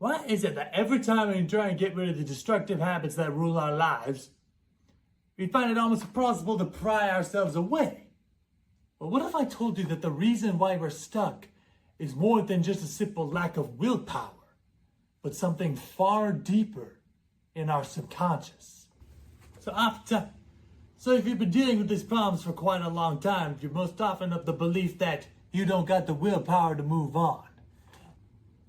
Why is it that every time we try and get rid of the destructive habits that rule our lives, we find it almost impossible to pry ourselves away? But what if I told you that the reason why we're stuck is more than just a simple lack of willpower, but something far deeper in our subconscious? So if you've been dealing with these problems for quite a long time, you're most often of the belief that you don't got the willpower to move on.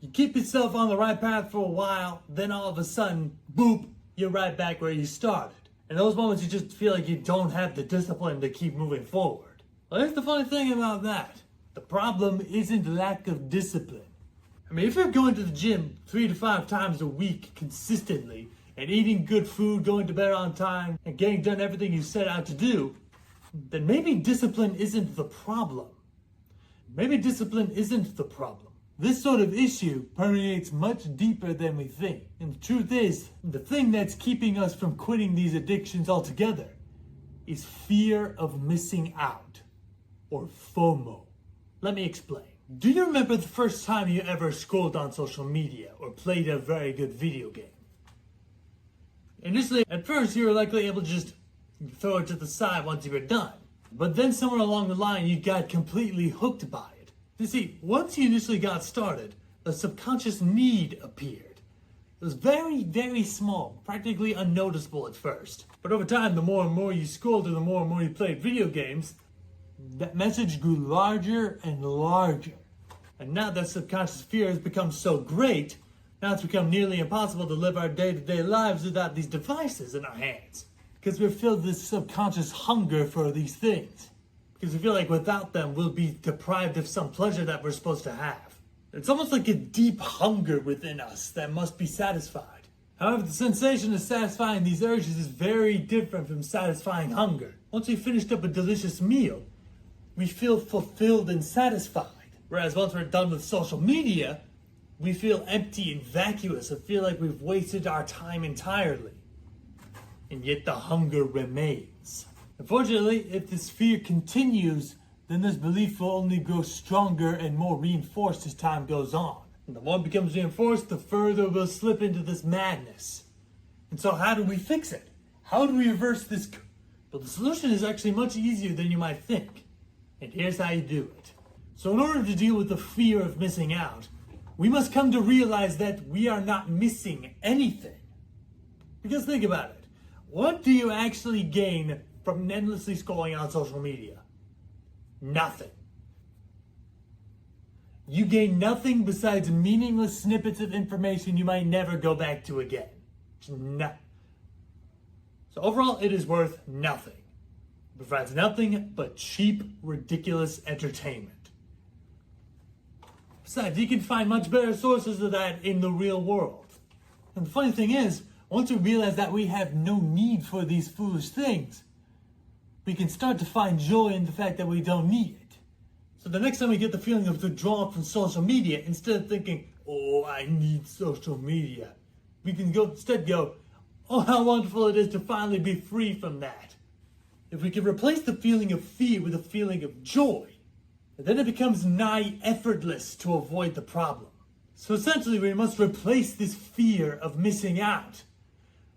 You keep yourself on the right path for a while, then all of a sudden, boop, you're right back where you started. In those moments, you just feel like you don't have the discipline to keep moving forward. Well, here's the funny thing about that. The problem isn't lack of discipline. I mean, if you're going to the gym 3 to 5 times a week consistently, and eating good food, going to bed on time, and getting done everything you set out to do, then maybe discipline isn't the problem. Maybe discipline isn't the problem. This sort of issue permeates much deeper than we think. And the truth is, the thing that's keeping us from quitting these addictions altogether is fear of missing out, or FOMO. Let me explain. Do you remember the first time you ever scrolled on social media or played a very good video game? Initially, at first, you were likely able to just throw it to the side once you were done. But then somewhere along the line, you got completely hooked by it. You see, once you initially got started, a subconscious need appeared. It was very, very small, practically unnoticeable at first. But over time, the more and more you scrolled and the more you played video games, that message grew larger and larger. And now that subconscious fear has become so great, now it's become nearly impossible to live our day-to-day lives without these devices in our hands. Because we're filled with this subconscious hunger for these things. Because we feel like without them, we'll be deprived of some pleasure that we're supposed to have. It's almost like a deep hunger within us that must be satisfied. However, the sensation of satisfying these urges is very different from satisfying hunger. Once we've finished up a delicious meal, we feel fulfilled and satisfied. Whereas once we're done with social media, we feel empty and vacuous and feel like we've wasted our time entirely. And yet the hunger remains. Unfortunately, if this fear continues, then this belief will only grow stronger and more reinforced as time goes on. And the more it becomes reinforced, the further we'll slip into this madness. And so how do we fix it? How do we reverse this? Well, the solution is actually much easier than you might think. And here's how you do it. So in order to deal with the fear of missing out, we must come to realize that we are not missing anything. Because think about it. What do you actually gain from endlessly scrolling on social media? Nothing. You gain nothing besides meaningless snippets of information you might never go back to again. Nothing. So overall, it is worth nothing. It provides nothing but cheap, ridiculous entertainment. Besides, you can find much better sources of that in the real world. And the funny thing is, once we realize that we have no need for these foolish things, we can start to find joy in the fact that we don't need it. So the next time we get the feeling of withdrawal from social media, instead of thinking, oh, I need social media, we can instead go, oh, how wonderful it is to finally be free from that. If we can replace the feeling of fear with a feeling of joy, then it becomes nigh effortless to avoid the problem. So essentially, we must replace this fear of missing out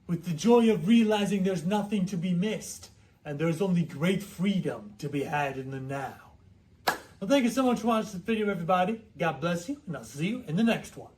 with the joy of realizing there's nothing to be missed and there's only great freedom to be had in the now. Well, thank you so much for watching this video, everybody. God bless you, and I'll see you in the next one.